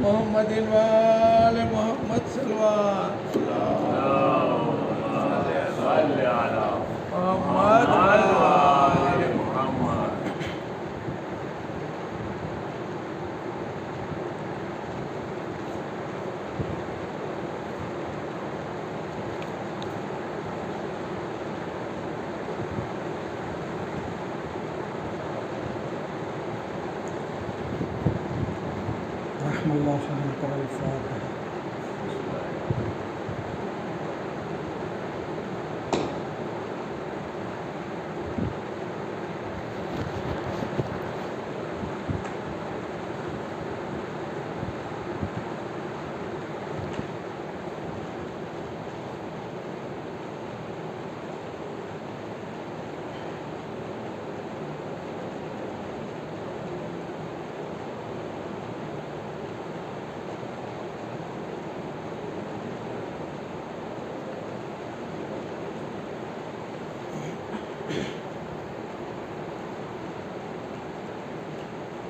محمد وآل محمد صلوات صل على محمد وآل محمد. رحم الله خلق الفاتحة.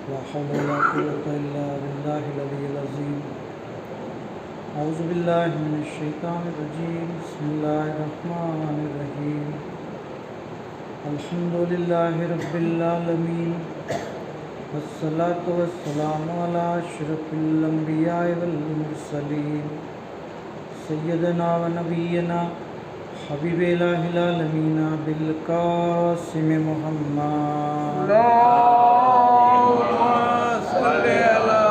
لا حول ولا قوة إلا بالله العلي العظيم. أعوذ بالله من الشيطان الرجيم. بسم الله الرحمن الرحيم. الحمد لله رب العالمين والصلاة والسلام على أشرف الأنبياء والمرسلين سيدنا ونبينا حبيب إله العالمين بالقاسم محمد اللهم صل على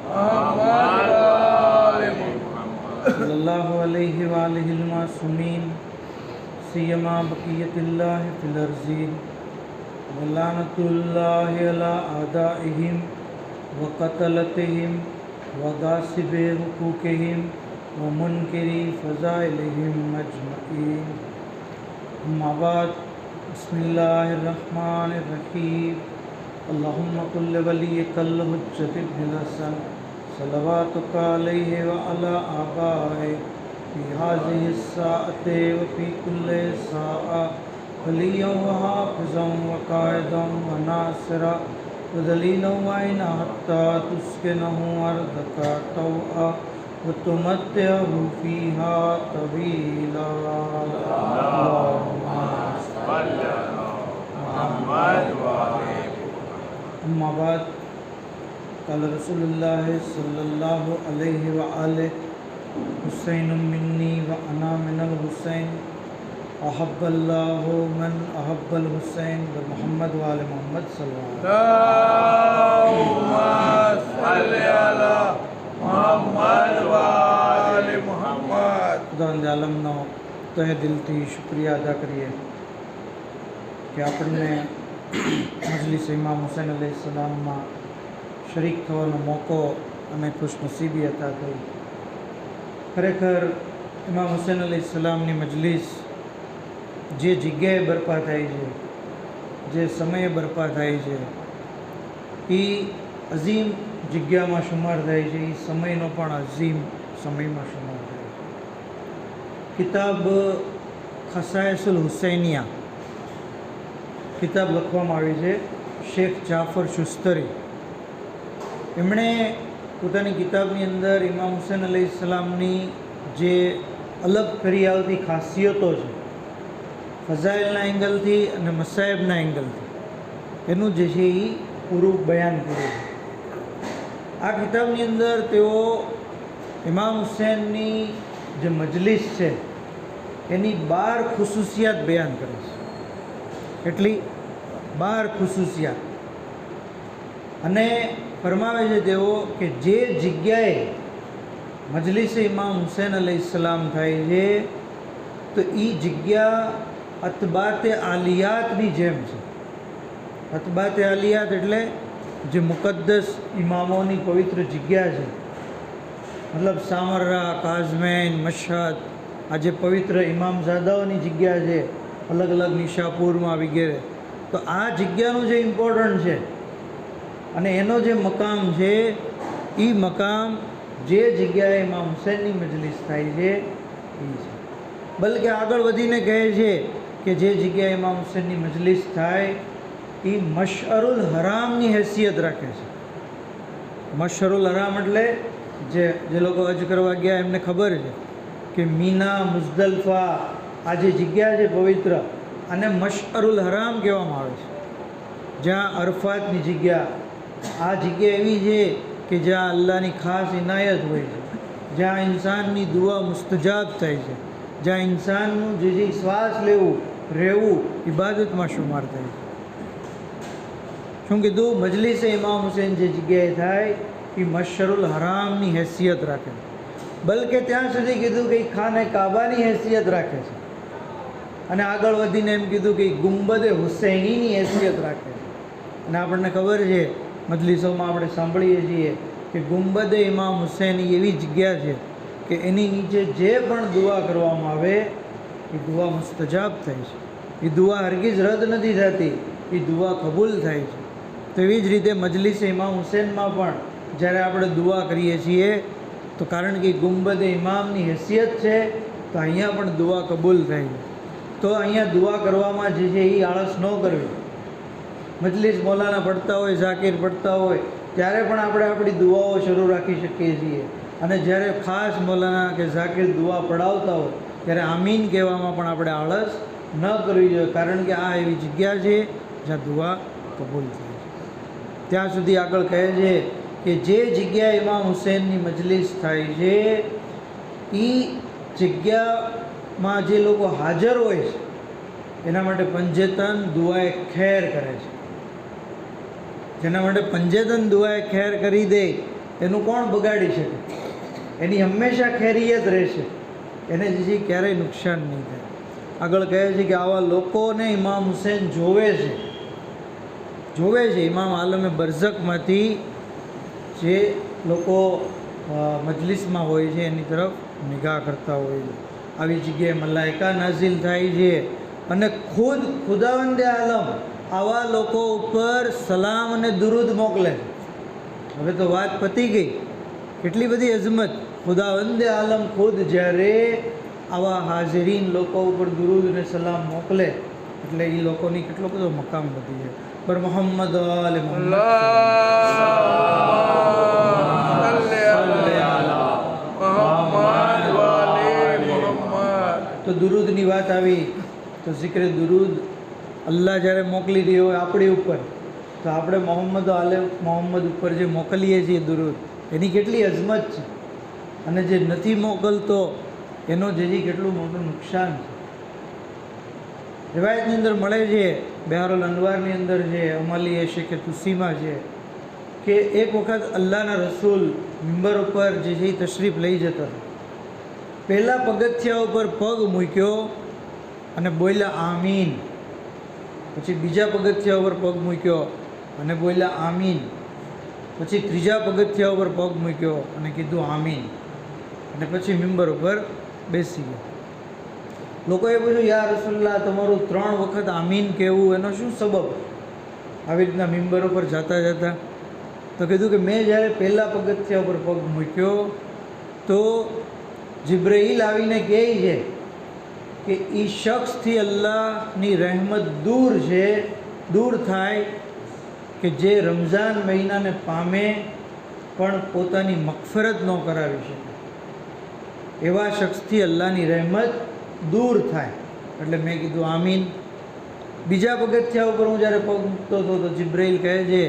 محمد وآل محمد صلى الله عليه وآله المعصومين سيما بقية الله في الأرضين ولعنة الله على أعدائهم وقتلتهم وغاصبي حقوقهم ومنكري فضائلهم أجمعين. أما بعد بسم الله الرحمن الرحيم. اللهم قل لوليك الحجة ابن الحسن صلواتك عليه وعلى آبائه في هذه الساعة وفي كل ساعة وليا وحافظا وقائدا وناصرا ودليلا وعينا حتى تسكنه أرضك طوعا وتمتعه فيها طويلا. اللهم صل على محمد وآل. أما بعد قال رسول الله صلى الله عليه وآله حسين مني وأنا من الحسين أحب الله من أحب الحسين ومحمد وآل محمد صلى الله عليه وسلم. اللهم صل على محمد وآل محمد. ખુદાવંદ આલમનો તહે દિલથી શુક્રિયા અદા કરીએ કે આપણને મજલિસ ઇમામ હુસૈન અલૈહિસ્સલામમાં શરીક થવાનો મોકો અને ખુશનસીબી અતા થઈ. ખરેખર ઇમામ હુસૈન અલૈહિસ્સલામની મજલિસ જે જગ્યાએ બરપા થાય છે, જે સમયે બરપા થાય છે, એ અઝીમ જગ્યામાં શુમાર થાય છે, એ સમયનો પણ અઝીમ સમયમાં શુમાર થાય છે. કિતાબ ખસાયસુલ હુસૈનિયા કિતાબ લખવામાં આવી છે શેખ જાફર શુસ્તરી. એમણે પોતાની કિતાબની અંદર ઇમામ હુસૈન અલૈહિસ્સલામની જે અલગ કરી આવતી ખાસિયતો છે, ફઝાઇલના એંગલથી અને મસાયબના એંગલથી, એનું જે છે એ પૂરું બયાન કર્યું છે. આ કિતાબની અંદર તેઓ ઇમામ હુસૈનની જે મજલિસ છે એની 12 ખુસૂસિયાત બયાન કરે છે. એટલી 12 ખુસૂસિયાત. અને ફરમાવે છે તેઓ કે જે જગ્યાએ મજલિસ ઇમામ હુસૈન અલૈહિસ્સલામ થાય છે તો એ જગ્યા અતબાતે આલિયાતની જેમ છે. અતબાતે આલિયાત એટલે જે મુકદ્દસ ઇમામોની પવિત્ર જગ્યા છે, મતલબ સામરા, કાઝમેન, મશહદ, આ જે પવિત્ર ઇમામઝાદાઓની જગ્યા છે અલગ અલગ નિશાપુરમાં વગેરે, તો આ જગ્યાનું જે ઇમ્પોર્ટન્ટ છે અને એનો જે મકામ છે એ મકામ જે જગ્યાએ ઇમામ હુસૈનની મજલિસ થાય છે એ છે. બલકે આગળ વધીને કહે છે કે જે જગ્યાએ ઇમામ હુસૈનની મજલિસ થાય એ મશઅરુલ હરામની હેસિયત રાખે છે. મશઅરુલ હરામ એટલે જે લોકો હજ કરવા ગયા એમને ખબર છે કે મીના, મુઝદલફા આ જે જગ્યા છે પવિત્ર, આને મશઅરુલ હરામ કહેવામાં આવે છે. જ્યાં અરફાતની જગ્યા, આ જગ્યા એવી છે કે જ્યાં અલ્લાહની ખાસ ઇનાયત હોય છે, જ્યાં ઇન્સાનની દુઆ મુસ્તજાબ થાય છે, જ્યાં ઇન્સાનનું જે શ્વાસ લેવું રહેવું ઇબાદતમાં શુમાર થાય છે. શું કીધું? મજલિસે ઇમામ હુસૈન જે જગ્યાએ થાય એ મશઅરુલ હરામની હેસિયત રાખે છે. બલકે ત્યાં સુધી કીધું કે ખાને કાબાની હેસિયત રાખે છે, અને આગળ વધીને એમ કીધું કે ગુંબદે હુસૈનીની હેસિયત રાખે છે. અને આપણને ખબર છે, મજલિસોમાં આપણે સાંભળીએ છીએ કે ગુંબદે ઇમામ હુસૈન એવી જગ્યા છે કે એની નીચે જે પણ દુઆ કરવામાં આવે એ દુઆ મુસ્તજાબ થાય છે, એ દુઆ હરગીઝ રદ નથી થતી, એ દુઆ કબૂલ થાય છે. તો એવી જ રીતે મજલિસે ઇમામ હુસૈનમાં પણ જ્યારે આપણે દુઆ કરીએ છીએ તો કારણ કે ગુંબદે ઇમામની હેસિયત છે, તો અહીંયા પણ દુઆ કબૂલ થાય છે. તો અહીંયા દુઆ કરવામાં જે છે એ આળસ ન કરવી. મજલિસ મૌલાના પડતા હોય, ઝાકીર પડતા હોય, ત્યારે પણ આપણે આપણી દુઆઓ શરૂ રાખી શકીએ છીએ. અને જ્યારે ખાસ મૌલાના કે ઝાકીર દુઆ પડાવતા હોય ત્યારે આમીન કહેવામાં પણ આપણે આળસ ન કરવી જોઈએ, કારણ કે આ એવી જગ્યા છે જ્યાં દુઆ કબૂલ થાય છે. ત્યાં સુધી આગળ કહે છે કે જે જગ્યાએ ઇમામ હુસૈનની મજલિસ થાય છે એ જગ્યામાં જે લોકો હાજર હોય છે એના માટે પંજેતન દુઆએ ખેર કરે છે. જેના માટે પંજેતન દુઆએ ખેર કરી દે એનું કોણ બગાડી શકે? એની હંમેશા ખેરિયત રહેશે, એને જે ક્યારેય નુકસાન નહીં થાય. આગળ કહે છે કે આવા લોકોને ઇમામ હુસૈન જોવે છે. ઇમામ આલમે બરઝખમાંથી જે લોકો મજલિસમાં હોય છે એની તરફ નિગાહ કરતા હોય છે. આવી જગ્યાએ મલાઈકા નાઝિલ થાય છે અને ખુદ ખુદાવંદે આલમ આવા લોકો ઉપર સલામ અને દુરૂદ મોકલે. હવે તો વાત પતી ગઈ. કેટલી બધી અઝમત! ખુદાવંદે આલમ ખુદ જ્યારે આવા હાજરીન લોકો ઉપર દુરૂદ અને સલામ મોકલે એટલે એ લોકોની કેટલો બધો મકામ વધી જાય. પર મોહમ્મદ આલે મોહમ્મદ તો દુરૂદની વાત આવી તો zikre દુરૂદ અલ્લાહ જ્યારે મોકલી રહ્યો હોય આપણી ઉપર, તો આપણે મોહમ્મદ આલે મોહમ્મદ ઉપર જે મોકલીએ છીએ દુરૂદ, એની કેટલી અઝમત છે. અને જે નથી મોકલતો એનો જે કેટલું મોટું નુકસાન છે. રિવાયતની અંદર મળે છે, બિહારુલ અનવારની અંદર છે, અમાલી એ શેખ તુસીમાં છે કે એક વખત અલ્લાહના રસૂલ મિંબર ઉપર જે છે એ તશરીફ લઈ જતા હતા. પહેલાં પગથિયા ઉપર પગ મૂક્યો અને બોલ્યા આમીન. પછી બીજા પગથિયા ઉપર પગ મૂક્યો અને બોલ્યા આમીન. પછી ત્રીજા પગથિયા ઉપર પગ મૂક્યો અને કીધું આમીન. અને પછી મિંબર ઉપર બેસી ગયા. લોકોએ પૂછ્યું, યા રસૂલલ્લાહ, તમારું 3 વખત આમીન કહેવું એનો શું સબબ? આવી રીતના મિંબર ઉપર જતા જતા તો કીધું કે મેં જ્યારે પહેલાં પગથિયા ઉપર પગ મૂક્યો તો જિબ્રાઈલ આવીને કહે છે કે એ શખ્સથી અલ્લાહની રહેમત દૂર થાય કે જે રમઝાન મહિનાને પામે પણ પોતાની મગફરત ન કરાવી શકે. એવા શખ્સથી અલ્લાહની રહેમત દૂર થાય. એટલે મેં કીધું આમીન. બીજા પગથિયા ઉપર હું જ્યારે પગ મૂકતો હતો તો જિબ્રાઈલ કહે છે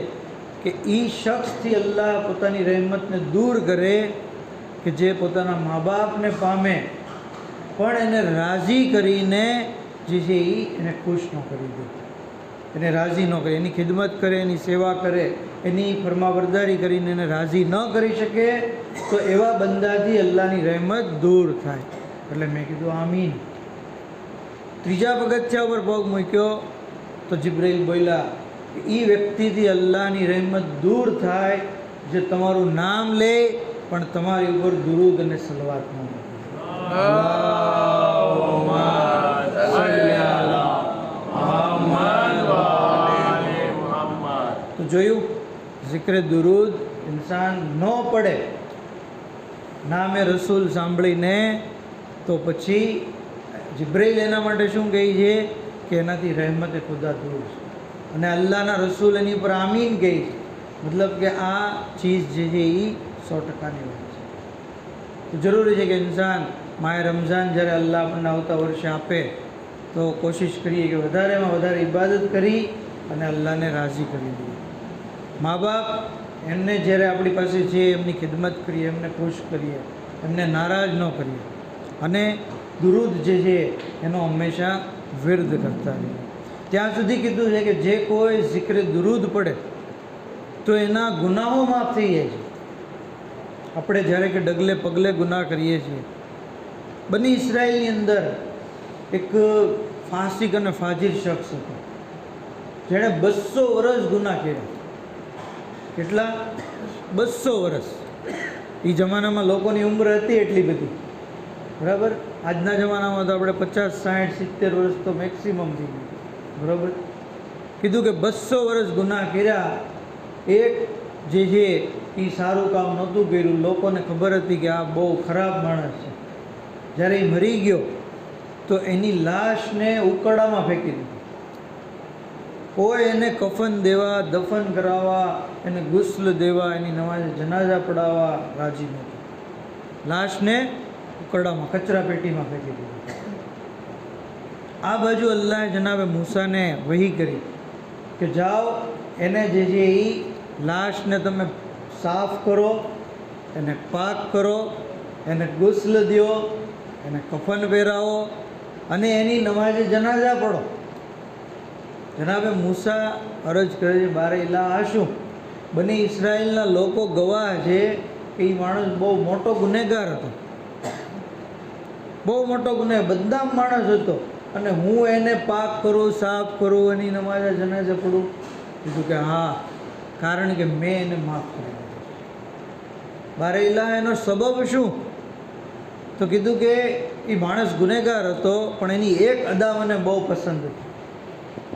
કે એ શખ્સથી અલ્લાહ પોતાની રહેમતને દૂર કરે કે જે પોતાના મા બાપને પામે પણ એને રાજી કરીને જે છે એને ખુશ ન કરી દે, એને રાજી ન કરે, એની ખિદમત કરે, એની સેવા કરે, એની ફરમાબરદારી કરીને એને રાજી ન કરી શકે તો એવા બંદાથી અલ્લાહની રહેમત દૂર થાય. એટલે મેં કીધું આમીન. ત્રીજા પગથિયા ઉપર પગ મૂક્યો તો જિબ્રાઈલ બોલ્યા કે એ વ્યક્તિથી અલ્લાહની રહેમત દૂર થાય જે તમારું નામ લે પણ તમારી ઉપર દુરૂદ અને સલવાત ન કરે. તો જોયું, zikre દુરૂદ ઇન્સાન ન પડે નામે રસૂલ સાંભળીને તો પછી જિબ્રાઈલ એના માટે શું કહે છે કે એનાથી રહેમતે ખુદા દૂર છે. અને અલ્લાહના રસૂલ એની પર આમીન કહે છે. મતલબ કે આ ચીજ જે છે એ 100%ની વાત છે. તો જરૂરી છે કે ઇન્સાન માએ રમઝાન જ્યારે અલ્લાહ આપણને આવતા વર્ષે આપે તો કોશિશ કરીએ કે વધારેમાં વધારે ઇબાદત કરી અને અલ્લાહને રાજી કરી દઈએ. મા બાપ એમને જ્યારે આપણી પાસે છે એમની ખિદમત કરીએ, એમને ખુશ કરીએ, એમને નારાજ ન કરીએ અને દુરૂદ જે છે એનો હંમેશા વિર્દ કરતા રહીએ. ત્યાં સુધી કીધું છે કે જે કોઈ zikr દુરૂદ પડે તો એના ગુનાહો માફ થઈ જાય છે. આપણે જ્યારે કે ડગલે પગલે ગુનાહ કરીએ છીએ. બની ઇસરાયલની અંદર એક ફાસિક અને ફાજિર શખ્સ હતો જેણે 200 વર્ષ ગુનાહ કર્યા. કેટલા? 200 વર્ષ. એ જમાનામાં લોકોની ઉંમર હતી એટલી બધી, બરાબર. આજના જમાનામાં તો આપણે 50, 60, 70 વર્ષ તો મેક્સિમમ થઈ ગયું, બરાબર. કીધું કે 200 વર્ષ ગુનાહ કર્યા. એક જે છે એ સારું કામ નહોતું કર્યું, લોકોને ખબર હતી કે આ બહુ ખરાબ માણસ છે. જ્યારે એ મરી ગયો તો એની લાશને ઉકરડામાં ફેંકી દીધી. કોઈ એને કફન દેવા, દફન કરાવવા, એને ગુસ્લ દેવા, એની નમાઝે જનાઝા પડાવવા રાજી નહોતું. લાશને ઉકરડામાં, કચરા પેટીમાં ફેંકી દીધી. આ બાજુ અલ્લાહે જનાબે મૂસાને વહી કરી કે જાઓ એને જે છે એ લાશને તમે સાફ કરો, એને પાક કરો, એને ગુસ્લ દો, એને કફન પહેરાવો અને એની નમાઝે જનાઝા પઢો. જનાબે મૂસા અરજ કરે છે, બારે ઇલા આ શું? બની ઇસરાયલના લોકો ગવાહ છે કે એ માણસ બહુ મોટો ગુનેગાર હતો, બહુ મોટો ગુનેગાર, બદનામ માણસ હતો અને હું એને પાક કરું, સાફ કરું, એની નમાઝે જનાઝા પઢું? કીધું કે હા, કારણ કે મેં એને માફ કરી દીધો. બારે ઇલા એનો સબબ શું? તો કીધું કે એ માણસ ગુનેગાર હતો પણ એની એક અદા મને બહુ પસંદ હતી.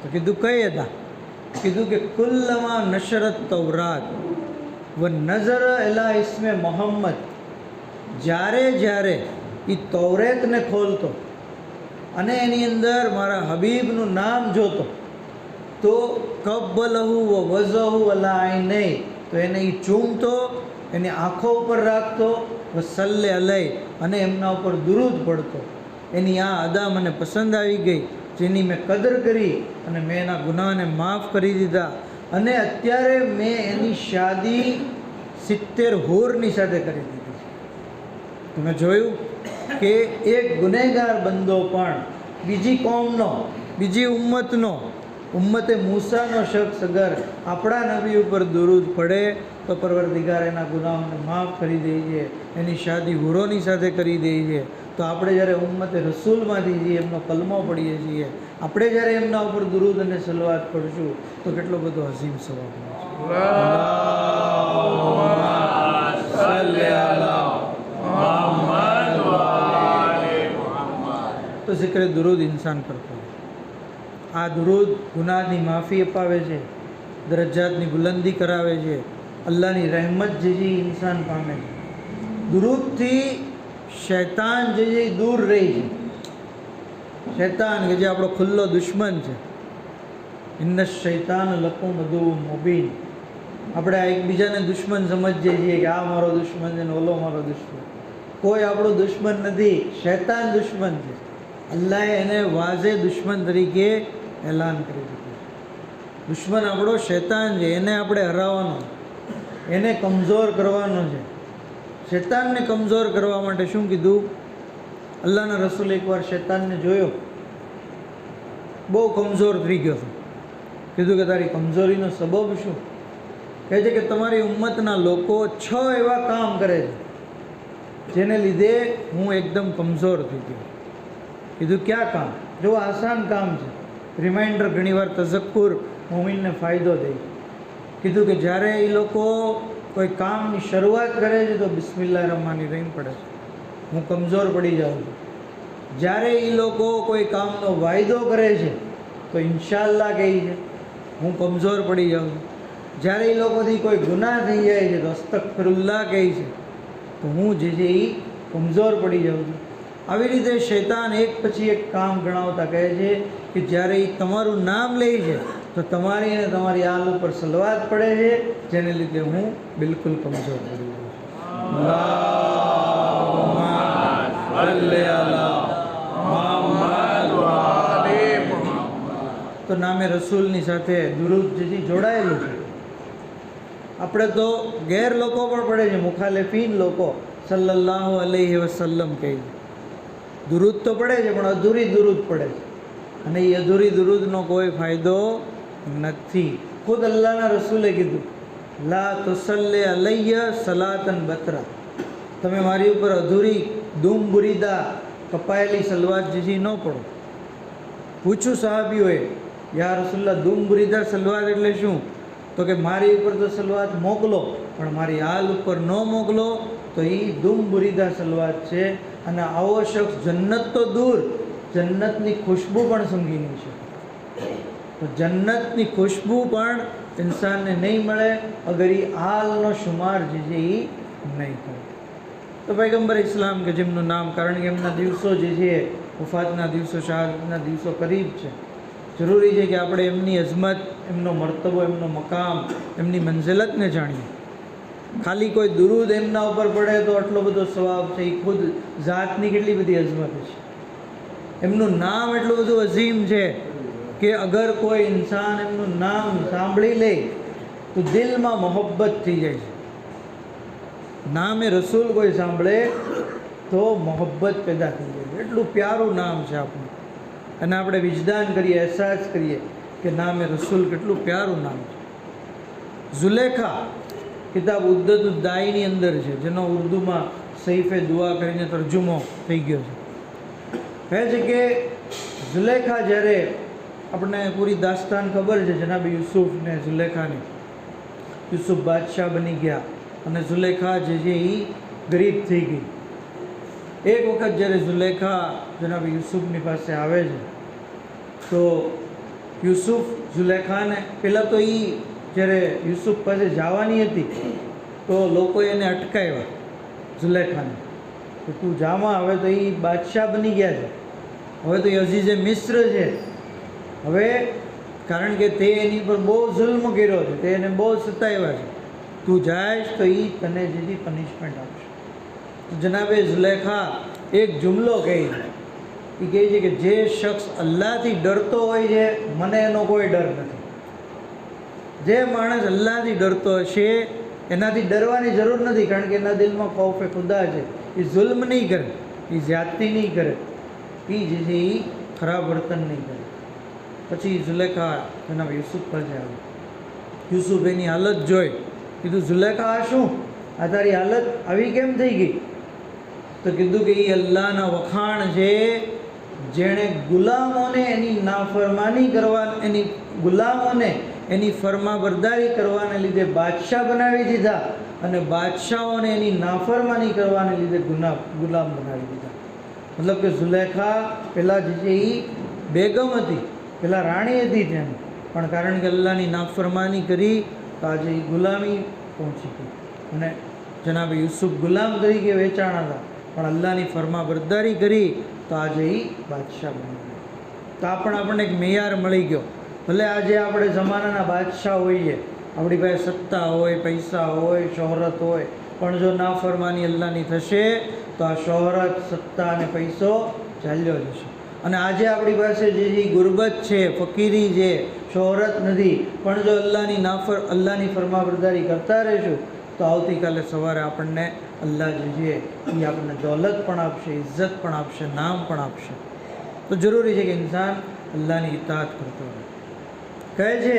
તો કીધું કઈ અદા? કીધું કે કુલ્લમા નશરત તૌરાત વ નઝર એલા ઇસ્મે મોહમ્મદ, જ્યારે જ્યારે એ તૌરેતને ખોલતો અને એની અંદર મારા હબીબનું નામ જોતો તો કબ્બલહુ વ વઝહુ અલા આઈનૈ, તો એને એ ચૂમતો, એની આંખો ઉપર રાખતો, વ સલ્લે અલૈ, અને એમના ઉપર દુરૂદ પડતો. એની આ અદા મને પસંદ આવી ગઈ, જેની મેં કદર કરી અને મેં એના ગુનાહને માફ કરી દીધા. અને અત્યારે મેં એની શાદી 70 હૂરની સાથે કરી દીધી. તમે જોયું કે એક ગુનેગાર બંદો પણ બીજી કોમનો, બીજી ઉમ્મતનો, ઉમ્મતે મૂસાનો શખ્સ અગર આપણા નબી ઉપર દુરૂદ પડે તો પરવરદિગાર એના ગુનાહોને માફ કરી દે છે, એની શાદી હુરોની સાથે કરી દે છે. તો આપણે જ્યારે ઉમ્મતે રસૂલમાંથી છીએ, એમનો કલમો પડીએ છીએ, આપણે જ્યારે એમના ઉપર દુરૂદ અને સલવાત પડશું તો કેટલો બધો અઝીમ સવાબ મળશે. તો zikr દુરૂદ ઇન્સાન કરતો હોય. આ દુરૂદ ગુનાહની માફી અપાવે છે, દરજ્જાતની બુલંદી કરાવે છે, અલ્લાહની રહેમત જે છે ઇન્સાન પામે છે. દુરૂદથી શૈતાન જે છે એ દૂર રહી છે. શૈતાન કે જે આપણો ખુલ્લો દુશ્મન છે, ઇન્ન શૈતાન લકુમ અદુવ્વુન મુબીન. આપણે આ એકબીજાને દુશ્મન સમજીએ છીએ કે આ મારો દુશ્મન છે ને ઓલો મારો દુશ્મન. કોઈ આપણો દુશ્મન નથી, શૈતાન દુશ્મન છે. અલ્લાહે એને વાઝે દુશ્મન તરીકે એલાન કરી દીધું. દુશ્મન આપણો શૈતાન છે, એને આપણે હરાવવાનો, એને કમજોર કરવાનો છે. શૈતાનને કમજોર કરવા માટે શું કીધું? અલ્લાહના રસૂલ એકવાર શૈતાનને જોયો, બહુ કમજોર થઈ ગયો હતો. કીધું કે તારી કમજોરીનો સબબ શું? કહે છે કે તમારી ઉમ્મતના લોકો 6 એવા કામ કરે છે જેને લીધે હું એકદમ કમજોર થઈ ગયો. કીધું ક્યાં કામ? જો આસાન કામ છે, રિમાઇન્ડર ઘણીવાર તઝક્કુર મોમિનને ફાયદો દે. કીધું કે જ્યારે એ લોકો કોઈ કામની શરૂઆત કરે છે તો બિસ્મિલ્લાહ રહમાની રહીમ પડે છે, હું કમજોર પડી જાઉં છું. જ્યારે એ લોકો કોઈ કામનો વાયદો કરે છે તો ઇન્શાઅલ્લાહ કહે છે, હું કમજોર પડી જાઉં છું. જ્યારે એ લોકોથી કોઈ ગુનાહ થઈ જાય છે તો અસ્તગફિરુલ્લાહ કહે છે, તો હું જે છે એ કમજોર પડી જાઉં છું. આવી રીતે શૈતાન એક પછી એક કામ ગણાવતા કહે છે કે જ્યારે એ તમારું નામ લે છે તો તમારી અને તમારી આલ ઉપર સલવાત પડે છે, જેને લીધે હું બિલકુલ કમજોર પડી જાઉં છું. સલ્લી અલા મુહમ્મદ વ આલિ મુહમ્મદ. તો નામે રસૂલની સાથે દુરૂદ જે જોડાયેલું છે. આપણે તો ગેર લોકો પણ પડે છે, મુખાલિફીન લોકો સલ્લલ્લાહુ અલૈહિ વસલ્લમ કહે છે. દુરૂદ તો પડે છે પણ અધૂરી દુરૂદ પડે છે, અને એ અધૂરી દુરૂદનો કોઈ ફાયદો નથી. ખુદ અલ્લાહના રસૂલે કીધું, લા તુસલ્લી અલૈય સલાતન બતરા, તમે મારી ઉપર અધૂરી દૂમ બુરીદા કપાયેલી સલવાત જેથી ન પડો. પૂછ્યું સાહાબીઓએ, યા રસૂલલ્લાહ, દૂમ બુરીદા સલવાત એટલે શું? તો કે મારી ઉપર તો સલવાત મોકલો, પણ મારી હાલ ઉપર ન મોકલો તો એ દૂમ બુરીદા સલવાત છે. અને આવો શખ્સ જન્નત તો દૂર, જન્નતની ખુશ્બુ પણ સૂંઘી નહીં શકે. તો જન્નતની ખુશ્બુ પણ ઇન્સાનને નહીં મળે અગર એ હાલનો શુમાર જે છે એ નહીં કરે. તો પૈગંબર ઇસ્લામ કે જેમનું નામ, કારણ કે એમના દિવસો જે છે, વફાતના દિવસો, શહાદતના દિવસો કરીબ છે, જરૂરી છે કે આપણે એમની અઝમત, એમનો મર્તબો, એમનો મકામ, એમની મંઝિલતને જાણીએ. ખાલી કોઈ દુરૂદ એમના ઉપર પડે તો આટલો બધો સવાબ છે. એ ખુદ ઝાતની કેટલી બધી અઝમત છે, એમનું નામ એટલું બધું અઝીમ છે કે અગર કોઈ ઇન્સાન એમનું નામ સાંભળી લે તો દિલમાં મોહબ્બત થઈ જાય છે. નામે રસૂલ કોઈ સાંભળે તો મોહબ્બત પેદા થઈ જાય છે. એટલું પ્યારું નામ છે આપણું, અને આપણે વિજદાન કરીએ, અહેસાસ કરીએ કે નામે રસૂલ કેટલું પ્યારું નામ છે. ઝુલેખા કિતાબ ઉદ્દતુદ્દાઈની અંદર છે, જેનો ઉર્દુમાં સૈફે દુઆ કરીને તરજુમો થઈ ગયો છે. કહે છે કે ઝુલેખા જ્યારે, આપણને પૂરી દાસ્તાન ખબર છે જનાબ યુસુફ ને ઝુલેખાની. યુસુફ બાદશાહ બની ગયા અને ઝુલેખા જે છે એ ગરીબ થઈ ગઈ. એક વખત જ્યારે ઝુલેખા જનાબ યુસુફની પાસે આવે છે તો યુસુફ ઝુલેખાને, પહેલાં તો એ જ્યારે યુસુફ પાસે જવાની હતી તો લોકોએ એને અટકાવ્યા ઝુલેખાને, કે તું જામાં, હવે તો એ બાદશાહ બની ગયા છે, હવે તો એ અઝીઝે મિસ્ર છે, હવે કારણ કે તે એની પર બહુ જુલ્મ કર્યો છે, તે એને બહુ સતાવ્યા છે, તું જાયશ તો એ તને જેથી પનિશમેન્ટ આપશે. તો જનાબે ઝુલેખા એક જુમલો કહે છે, એ કહે છે કે જે શખ્સ અલ્લાહથી ડરતો હોય છે, મને એનો કોઈ ડર નથી. જે માણસ અલ્લાહથી ડરતો હશે એનાથી ડરવાની જરૂર નથી, કારણ કે એના દિલમાં ખૌફે ખુદા છે. એ જુલ્મ નહીં કરે, એ જ્યાદતી નહીં કરે, એ જે છે એ ખરાબ વર્તન નહીં કરે. પછી ઝુલેખા જનાબ યુસુફ પાસે આવી. યુસુફ એની હાલત જોઈ, કીધું ઝુલેખા આ શું, આ તારી હાલત આવી કેમ થઈ ગઈ? તો કીધું કે એ અલ્લાહના વખાણ છે જેણે ગુલામોને એની નાફરમાની કરવા, એની ગુલામોને એની ફરમાબરદારી કરવાને લીધે બાદશાહ બનાવી દીધા, અને બાદશાહોને એની નાફરમાની કરવાને લીધે ગુલામ બનાવી દીધા. મતલબ કે ઝુલેખા પહેલાં જે છે એ બેગમ હતી, પહેલાં રાણી હતી તેની, પણ કારણ કે અલ્લાહની નાફરમાની કરી તો આજે એ ગુલામી પહોંચી ગઈ. અને જનાબ યુસુફ ગુલામ તરીકે વેચાણા હતા, પણ અલ્લાહની ફરમાબરદારી કરી તો આજે એ બાદશાહ બની ગયા. તો આ પણ આપણને એક મેયાર મળી ગયો. ભલે આજે આપણે જમાનાના બાદશાહ હોઈએ, આપણી પાસે સત્તા હોય, પૈસા હોય, શોહરત હોય, પણ જો નાફરમાની અલ્લાહની થશે તો આ શોહરત, સત્તા અને પૈસો ચાલ્યો જશે. અને આજે આપણી પાસે જે ગુરબત છે, ફકીરી છે, શોહરત નથી, પણ જો અલ્લાહની ફરમાબરદારી કરતા રહીશું તો આવતીકાલે સવારે આપણને અલ્લાહ જે છે એ આપણને દોલત પણ આપશે, ઇજ્જત પણ આપશે, નામ પણ આપશે. તો જરૂરી છે કે ઇન્સાન અલ્લાહની ઇતાઅત કરતો રહે. કહે છે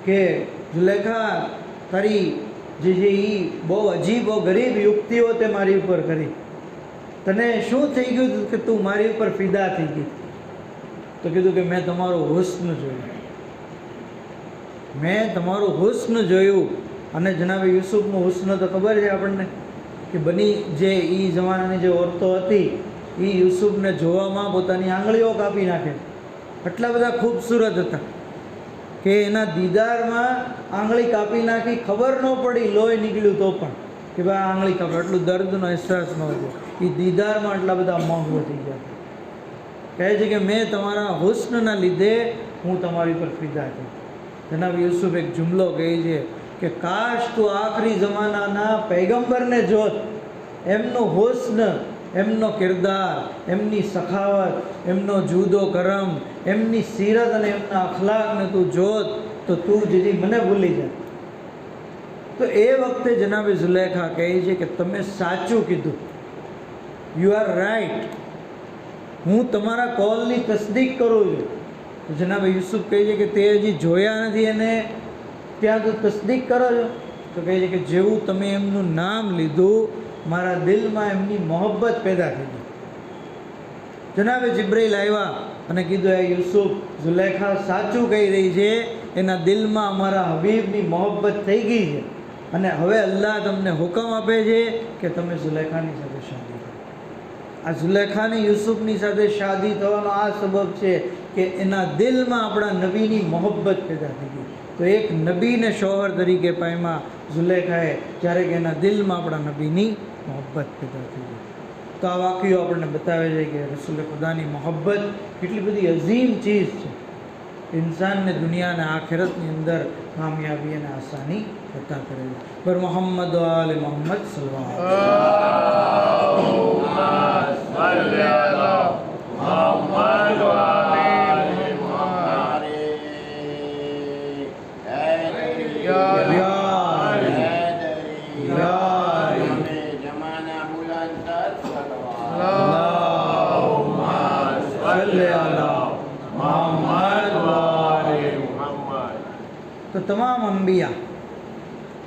કે ઝુલેખા, તારી જે છે એ બહુ અજીબ, બહુ ગરીબ યુક્તિઓ તે મારી ઉપર કરી, તને શું થઈ ગયું કે તું મારી ઉપર ફિદા થઈ ગઈ? તો કીધું કે મેં તમારું હુસ્ન જોયું, મેં તમારું હુસ્ન જોયું. અને જનાબે યુસુફનું હુસ્ન તો ખબર છે આપણને કે બની જે એ જમાનાની જે ઓરતો હતી એ યુસુફને જોવામાં પોતાની આંગળીઓ કાપી નાખે, આટલા બધા ખૂબસૂરત હતા કે એના દીદારમાં આંગળી કાપી નાખી, ખબર ન પડી, લોહી નીકળ્યું તો પણ કે ભાઈ આંગળી કાપી, એટલું દર્દનો અહેસાસ ન હતો. એ દીદારમાં આટલા બધા મોંઘો થઈ ગયા. કહે છે કે મેં તમારા હુસ્નના લીધે હું તમારી પર ફિદા છું. જનાબ યુસુફ એક જુમલો કહે છે કે કાશ તું આખરી જમાનાના પૈગંબરને જોત, એમનું હુસ્ન એમનો કિરદાર, એમની સખાવત, એમનો જુદો કરમ, એમની સીરત અને એમના અખલાકને તું જોત તો તું જીજી મને ભૂલી જા. તો એ વખતે જનાબે ઝુલેખા કહે છે કે તમે સાચું કીધું, યુ આર રાઈટ, હું તમારા કોલની તસદીક કરું છું. તો જનાબે યુસુફ કહે છે કે તે હજી જોયા નથી અને ત્યાં તું તસદીક કરો છો? તો કહે છે કે જેવું તમે એમનું નામ લીધું મારા દિલમાં એમની મોહબ્બત પેદા થઈ ગઈ. જનાબે જિબ્રાઈલ આવ્યા અને કીધું, એ યુસુફ, ઝુલેખા સાચું કહી રહી છે, એના દિલમાં અમારા હબીબની મોહબ્બત થઈ ગઈ છે અને હવે અલ્લાહ તમને હુકમ આપે છે કે તમે ઝુલેખાની સાથે શાદી કરો. આ ઝુલેખાની યુસુફની સાથે શાદી થવાનો આ સબબ છે કે એના દિલમાં આપણા નબીની મોહબ્બત પેદા થઈ ગઈ. તો એક નબીને શોહર તરીકે પામ્યા ઝુલેખાએ, જ્યારે કે એના દિલમાં આપણા નબીની મોહબ્બત પેદા થઈ ગઈ. તો આ વાક્યો આપણને બતાવે છે કે રસૂલ ખુદાની મોહબ્બત કેટલી બધી અઝીમ ચીઝ છે, ઇન્સાનને દુનિયા અને આખિરતની અંદર કામયાબી અને આસાની અતા કરે છે. પર મોહમ્મદ આલે મોહમ્મદ સલ્લલ્લાહુ તો તમામ અંબિયા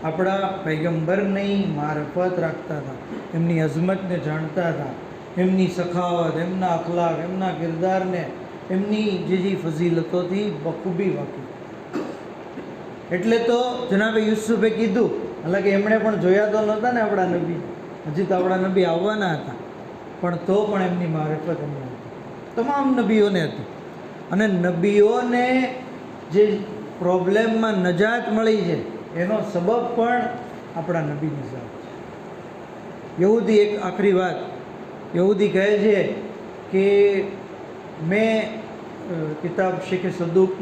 આપણા પૈગંબરની મારફત રાખતા હતા, એમની અઝમતને જાણતા હતા, એમની સખાવત, એમના અખલાક, એમના કિરદારને, એમની જે ફઝીલતોથી બખૂબી વાકેફ. એટલે તો જનાબે યુસુફે કીધું, હાલાંકિ એમણે પણ જોયા તો નહોતા ને આપણા નબી, હજી તો આપણા નબી આવવાના હતા, પણ તો પણ એમની મારફત એમને હતી, તમામ નબીઓને હતી. અને નબીઓને જે પ્રોબ્લેમમાં નજાત મળી છે એનો સબબ પણ આપણા નબીની સાથે છે. યહૂદી, એક આખરી વાત, યહૂદી કહે છે કે મેં કિતાબ શેખ સદુક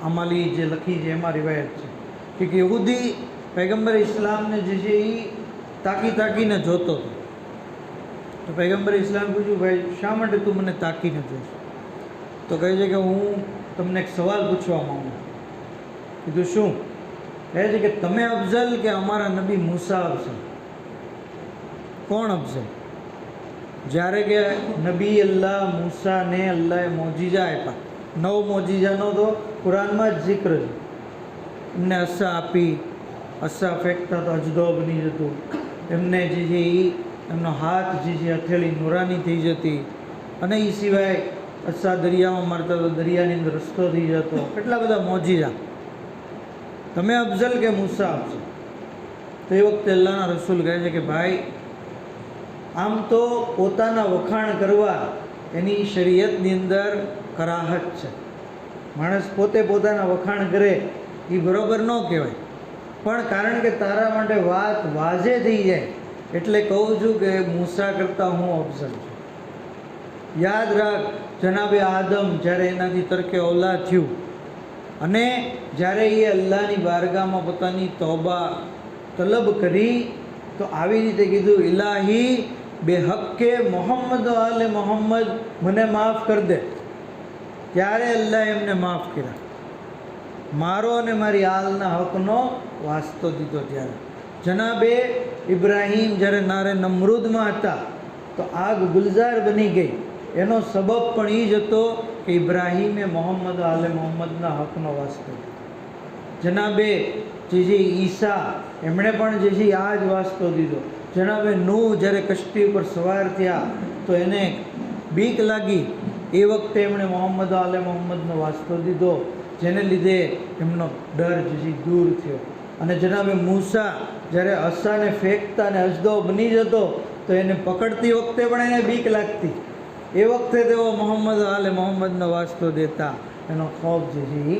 અમાલી જે લખી છે એમાં રિવાયત છે કે યહૂદી પૈગંબર ઇસ્લામને જે છે એ તાકીને જોતો હતો. તો પૈગંબર ઇસ્લામ પૂછ્યું, ભાઈ શા માટે તું મને તાકીને જોઈશ? તો કહે છે કે હું તમને એક સવાલ પૂછવા માંગુ. કીધું શું? કહે છે કે તમે અફઝલ કે અમારા નબી મૂસા અફઝલ? કોણ અફઝલ? જ્યારે કે નબી અલ્લાહ મૂસાને અલ્લાહે મોજીઝા આપ્યા, 9 મોજીઝાનો તો કુરાનમાં જ જિક્ર છે. એમને અસ્સા આપી, અસ્સા ફેંકતા તો અજદો બની જતું, એમને જે છે એ એમનો હાથ જે છે હથેળી નુરાની થઈ જતી, અને એ સિવાય અસ્સા દરિયામાં મારતા તો દરિયાની અંદર રસ્તો થઈ જતો. કેટલા બધા મોજીઝા. તમે અફઝલ કે મૂસા અફઝલ? તો એ વખતે અલ્લાહના રસૂલ કહે છે કે ભાઈ, આમ તો પોતાના વખાણ કરવા એની શરીયતની અંદર કરાહત છે. માણસ પોતે પોતાના વખાણ કરે એ બરાબર ન કહેવાય, પણ કારણ કે તારા માટે વાત વાજે થઈ જાય એટલે કહું છું કે મૂસા કરતાં હું અફઝલ છું. યાદ રાખ, જનાબે આદમ જ્યારે એનાથી તરકે ઓલાદ થયું અને જ્યારે એ અલ્લાહની બારગાહમાં પોતાની તૌબા તલબ કરી તો આવી રીતે કીધું, ઇલાહી બેહક્કે મોહમ્મદ આલે મોહમ્મદ, મને માફ કરી દે. ત્યારે અલ્લાહ એમને માફ કર્યા. મારો અને મારી આલના હકનો વાસ્તો દીધો. ત્યારે જનાબે ઇબ્રાહીમ જ્યારે નારે નમરૂદમાં હતા તો આગ ગુલઝાર બની ગઈ. એનો સબબ પણ એ જ હતો કે ઇબ્રાહીમે મોહમ્મદ આલે મોહમ્મદના હકનો વાસ્તો. જનાબે જે ઈસા એમણે પણ જે છે આ જ વાસ્તો દીધો. જનાબે નૂહ જ્યારે કશ્તી ઉપર સવાર થયા તો એને બીક લાગી, એ વખતે એમણે મોહમ્મદ આલે મોહમ્મદનો વાસ્તો દીધો, જેને લીધે એમનો ડર જે છે દૂર થયો. અને જનાબે મૂસા જ્યારે અસ્સાને ફેંકતા અને અજદો બની જતો તો એને પકડતી વખતે પણ એને બીક લાગતી, એ વખતે તેઓ મોહમ્મદ આલે મોહમ્મદનો વાસ્તો દેતા, એનો ખૌફ જે છે એ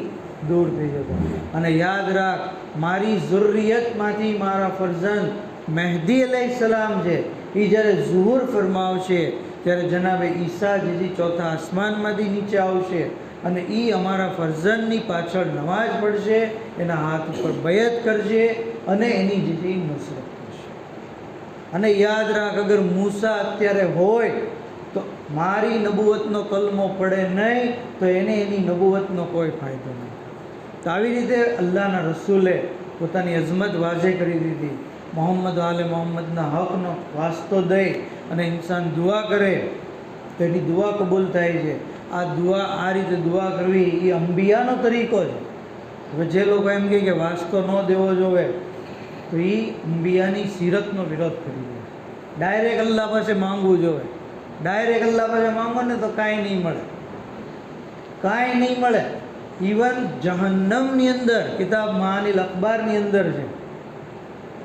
દૂર થઈ જતો. અને યાદ રાખ, મારી ઝુર્રિયતમાંથી મારા ફરઝંદ મહેદી અલૈહિસ્સલામ છે, એ જ્યારે ઝુહુર ફરમાવશે ત્યારે જનાબે ઈસા જે છે ચોથા આસમાનમાંથી નીચે આવશે અને એ અમારા ફરઝંદની પાછળ નમાઝ પડશે, એના હાથ ઉપર બયત કરશે અને એની જે છે એ નુસરત કરશે. અને યાદ રાખ, અગર મૂસા અત્યારે હોય તો મારી નબુવતનો કલમો પડે નહીં તો એને એની નબુવતનો કોઈ ફાયદો નહીં. તો આવી રીતે અલ્લાહના રસૂલે પોતાની અઝમત વાઝે કરી દીધી. મોહમ્મદ આલે મોહમ્મદના હકનો વાસ્તો દઈ અને ઇન્સાન દુઆ કરે તો એની દુઆ કબૂલ થાય છે. આ દુઆ, આ રીતે દુઆ કરવી એ અંબિયાનો તરીકો છે. હવે જે લોકો એમ કહે કે વાસ્તો ન દેવો જોવે તો એ અંબિયાની સીરતનો વિરોધ કરી દે. ડાયરેક્ટ અલ્લાહ પાસે માંગવું જોવે. ડાયરેક્ટ અલ્લાહ પાસે માંગો ને તો કાંઈ નહીં મળે, કાંઈ નહીં મળે. ઇવન જહન્નમની અંદર, કિતાબ મહાનિલ અખબારની અંદર છે,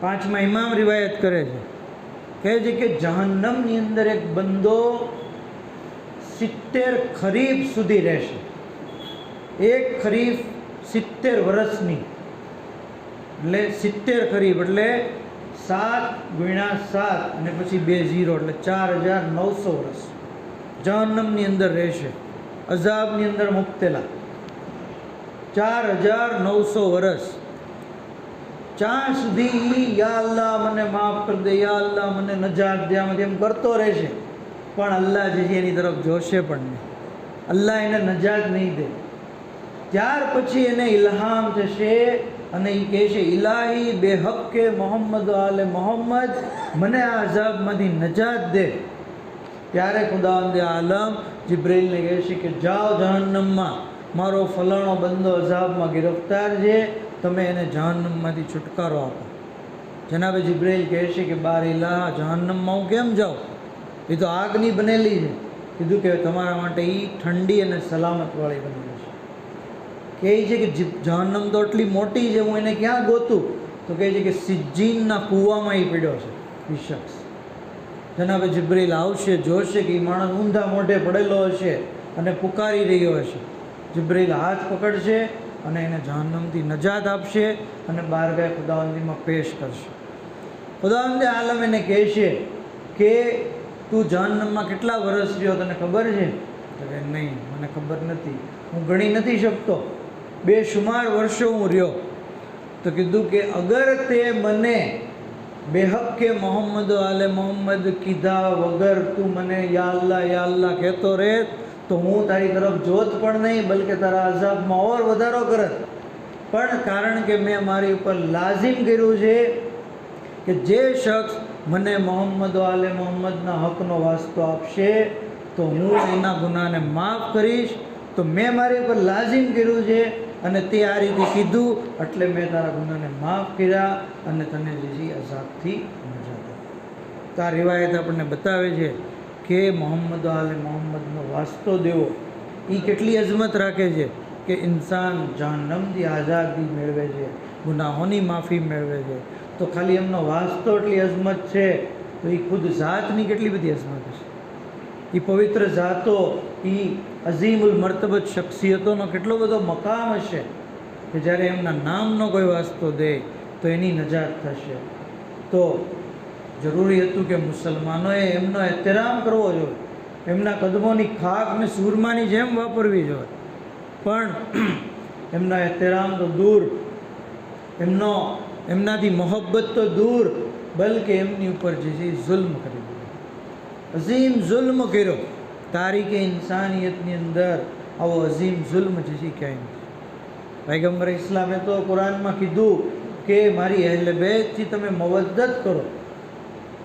5મા ઇમામ રિવાયત કરે છે, કહે છે કે જહન્નમની અંદર એક બંદો 70 ખરીફ સુધી રહેશે. એક ખરીફ 70 વર્ષની, એટલે 70 ખરીફ એટલે 7 × 7 અને પછી 2 0 એટલે 4900 વર્ષ જહન્નમની અંદર રહેશે, અઝાબની અંદર મુબ્તલા. 4900 વર્ષ જ્યાં સુધી યા અલ્લાહ મને માફ કરી દે, યા અલ્લાહ મને નજાત દે, આમાંથી એમ કરતો રહેશે, પણ અલ્લાહ જે છે એની તરફ જોશે પણ નહીં. અલ્લાહ એને નજાત નહીં દે. ત્યાર પછી એને ઇલ્હામ થશે અને એ કહેશે, ઇલાહી બેહક્કે મોહમ્મદ આલે મોહમ્મદ, મને આ અઝાબમાંથી નજાત દે. ત્યારે ખુદાવંદે આલમ જિબ્રીલને કહેશે કે જાઓ જહન્નમમાં, મારો ફલાણો બંદો અઝાબમાં ગિરફ્તાર છે, તમે એને જહન્નમમાંથી છુટકારો આપો. જનાબે જિબ્રીલ કહેશે કે બાર ઇલાહ, જહન્નમમાં હું કેમ જાઉં? એ તો આગની બનેલી છે. કીધું કે તમારા માટે એ ઠંડી અને સલામતવાળી બનેલી છે. કહે છે કે જહન્નમ તો એટલી મોટી છે, હું એને ક્યાં ગોતું? તો કહે છે કે સિજ્જીનના કૂવામાં એ પડ્યો છે એ શખ્સ. જનાબે જિબ્રીલ આવશે, જોશે કે એ માણસ ઊંધા મોઢે પડેલો હશે અને પુકારી રહ્યો હશે. જિબ્રીલ હાથ પકડશે અને એને જહન્નમથી નજાત આપશે અને બારગાહ ખુદાવંદીમાં પેશ કરશે. ખુદાવંદે આલમ એને કહેશે કે તું જહન્નમમાં કેટલા વર્ષ રહ્યો, તને ખબર છે? તો કે નહીં, મને ખબર નથી, હું ગણી નથી શકતો, બેશુમાર વર્ષો હું રહ્યો. તો કીધું કે અગર તે મને બેહક્કે મોહમ્મદ આલે મોહમ્મદ કીધા વગર તું મને યા અલ્લાહ કહેતો રહે તો હું તારી તરફ જોત પણ નહીં, બલકે તારા અઝાબમાં ઓર વધારો કરત. પણ કારણ કે મેં મારી ઉપર લાઝિમ કર્યું છે કે જે શખ્સ મને મોહમ્મદ આલે મોહમ્મદના હકનો વાસ્તો આપશે તો હું એના ગુનાને માફ કરીશ. તો મેં મારી ઉપર લાઝિમ કર્યું છે અને તે આ રીતે કીધું એટલે મેં તારા ગુનાને માફ કર્યા અને તને જે છે અઝાબથી નજાત આપી. તો આ રિવાયત આપણને બતાવે છે કે મોહમ્મદ આલે મોહમ્મદનો વાસ્તો દેવો એ કેટલી અઝમત રાખે છે કે ઇન્સાન જહન્નમથી આઝાદી મેળવે છે, ગુનાહોની માફી મેળવે છે. તો ખાલી એમનો વાસ્તો એટલી અઝમત છે તો એ ખુદ ઝાતની કેટલી બધી અઝમત હશે. એ પવિત્ર ઝાતો, એ અઝીમુલ મર્તબત શખ્સિયતોનો કેટલો બધો મકામ હશે કે જ્યારે એમના નામનો કોઈ વાસ્તો દે તો એની નજાત થશે. તો જરૂરી હતું કે મુસલમાનોએ એમનો એહતરામ કરવો જોઈએ, એમના કદમોની ખાકને સૂરમાની જેમ વાપરવી જોઈએ. પણ એમનો એહતરામ તો દૂર, એમનાથી મોહબ્બત તો દૂર, બલકે એમની ઉપર જે છે જુલ્મ કરી દીધો, અઝીમ જુલ્મ કર્યો. તારીખે ઇન્સાનિયતની અંદર આવો અઝીમ જુલ્મ જે છે ક્યાંય નથી. પૈગંબર ઇસ્લામે તો કુરાનમાં કીધું કે મારી અહેલે બેતથી તમે મવદ્દત કરો.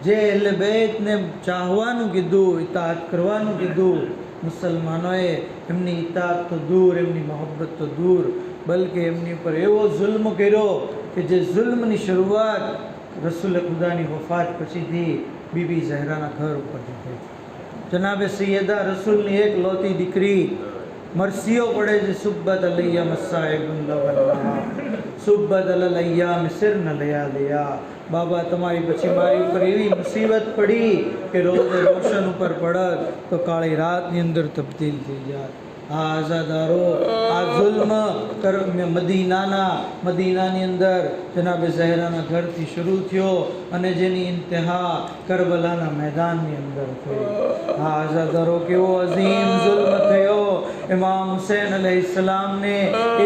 જે અહેલે બેતને ચાહવાનું કીધું, ઇતાઅત કરવાનું કીધું, મુસલમાનોએ એમની ઇતાઅત તો દૂર, એમની મોહબ્બત તો દૂર, બલકે એમની ઉપર એવો જુલ્મ કર્યો કે જે જુલ્મની શરૂઆત રસૂલ ખુદાની વફાત પછીથી બીબી ઝહરાના ઘર ઉપરથી થઈ. જનાબે સૈયદા રસૂલની એક લોતી દીકરી મરસીઓ પડે છે, સુબ્બત અલૈયા મસાઇબુન લવલ્લા સુબ્બત અલૈયા મિસર ન લયા લયા. બાબા તમારી પછી મારી ઉપર એવી મુસીબત પડી કે રોજ રોશન ઉપર પડત તો કાળી રાતની અંદર તબદીલ થઈ જાય. આ આઝાદારો આ જુલ્મ મદીનાની અંદર જનાબે ઝહેરાના ઘરથી શરૂ થયો અને જેની ઇન્તહા કરબલાના મેદાનની અંદર થઈ. આ આઝાદારો કેવો અઝીમ જુલ્મ થયો. ઇમામ હુસૈન અલૈહિસ્સલામને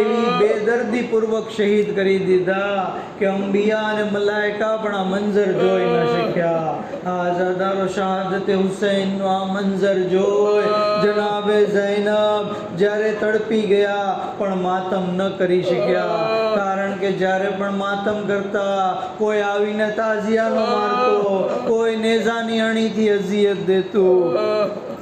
એવી બેદર્દી પૂર્વક શહીદ કરી દીધા કે અંબિયા અને મલાઈકા પણ આ મંજર જોઈ ન શક્યા. આ આઝાદારો શહાદતે હુસૈનનો આ મંજર જોઈ જનાબે ઝૈનબ જ્યારે તડપી ગયા પણ માતમ ન કરી શક્યા. કારણ કે જ્યારે પણ માતમ કરતા કોઈ આવીને તાઝિયાનો મારતો, કોઈ નેઝાની અણીથી અઝિયત દેતું.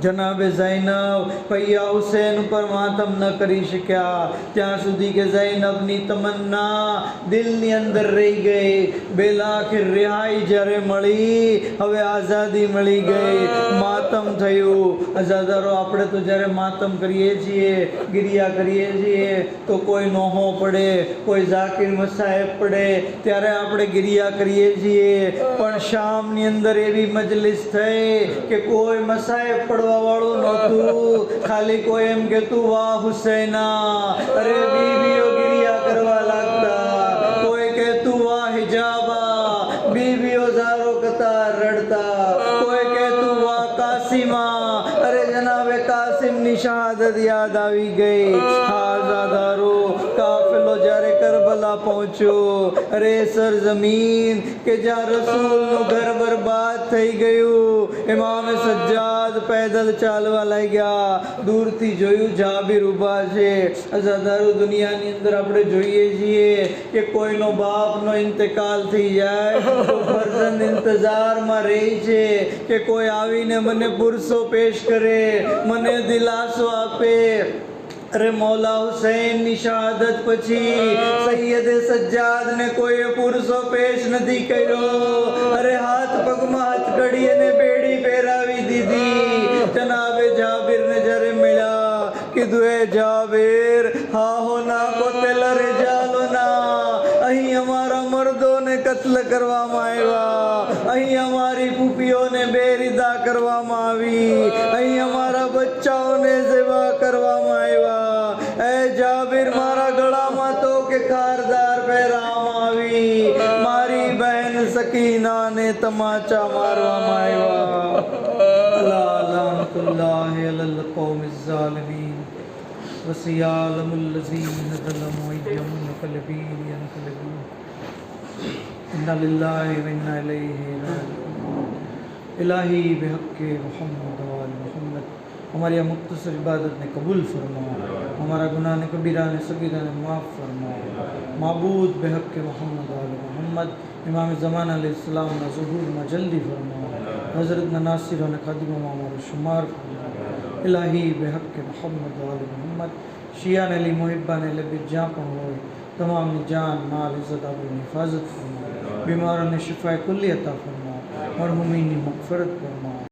જનાબે ઝૈનબ પૈયા હુસૈન ઉપર માતમ ન કરી શક્યા ત્યાં સુધી કે ઝૈનબની તમન્ના દિલની અંદર રહી ગઈ. બેલાખિર રિહાઈ જ્યારે મળી, હવે આઝાદી મળી ગઈ, માતમ થયું. આઝાદારો આપણે તો જ્યારે માતમ કરીએ છીએ, ગિરિયા કરીએ છીએ તો કોઈ નોહો પડે, કોઈ ઝાકિર મસાહેબ પડે ત્યારે આપણે ગિરિયા કરીએ છીએ. પણ શામની અંદર એવી મજલિસ થઈ કે કોઈ મસાહેબ પડવા વાળું નહોતું. ખાલી કોઈ એમ કહેતું વાહ હુસૈના. અરે બીવીઓ ગિરિયા કરવા લાગતા. કોઈ કહેતું વાહ હિજાબા. બીવીઓ ઝારો કતાર રડતા. કોઈ કહેતું વાહ કાસિમા. અરે જનાબે કાસિમની શહાદત યાદ આવી ગઈ. આઝાદારો કાફિલો જ્યારે કરબલા પહોંચ્યો, અરે સરજમીન કે જ્યાં રસૂલનું ઘર બરબાદ થઈ ગયું. ઇમામ સજ્જાદ પેદલ ચાલવા લાગ્યા. દૂરથી જોયું જાબિર ઊભા છે. આઝાદારો દુનિયાની અંદર આપણે જોઈએ છીએ કે કોઈનો બાપનો ઇંતકાલ થઈ જાય તો ફરજંદ ઇંતજારમાં રહે છે કે કોઈ આવીને મને પુરસો પેશ કરે, મને દિલાસો આપે. અરે મૌલા હુસૈનની શહાદત પછી સૈયદે સજ્જાદને કોઈએ પુરસો પેશ નથી કર્યો. અરે હાથ પગમાં હથકડી અને બેડી પહેરાવી દીધી. જનાબે જાબિરને જ્યારે મળ્યા, કીધું એ જાબિર, હા હો ના કોતેલ રિજાલોના. અહીં અમારા મર્દોને કત્લ કરવામાં આવ્યા. અહીં અમારી ફૂફીઓને બેરિદા કરવામાં આવી. અહીં અમારા બચ્ચાઓને ઝિબા કરવામાં આવ્યા. એ જાબિર, મારા ગળામાં તો કે ખારદાર પહેરાવામાં આવી. મારી બહેન સકીનાને તમાચા મારવામાં આવ્યા. અલા લાનતુલ્લાહી અલલ કૌમિઝ ઝાલિમીન વસિયાલમુલ લઝીન ઝલમુ અય્યમુન કલબીન યનકલબૂન इन्ना लिल्लाहि व इन्ना इलैहि राजिऊन. इलाही बेहक़्क़े मोहम्मद व आले मोहम्मद हमारी मुख्तसर इबादत ने कबूल फरमाओ. हमारा गुनाह ने कबीरा ने सगीरा ने माफ़ फरमाओ. माबूद बेहक़्क़े मोहम्मद व आले मोहम्मद इमाम ज़मान अलैहिस्सलाम ना ज़ुहूर में जल्दी फरमाओ. हज़रत ना नासिर ने खादिम हमारे शुमार फरमाओ. इलाही बेहक़्क़े मोहम्मद व आले मोहम्मद शिया ने ली मुहिब्बा ने लबे जहाँ पण होय तमाम जान माल इज़्ज़त आबरू हिफाजत फरमाओ. बीमारों ने शिफाए कुल्ली अता फरमाओ. मरहुमीन की मग़फ़िरत फरमाओ.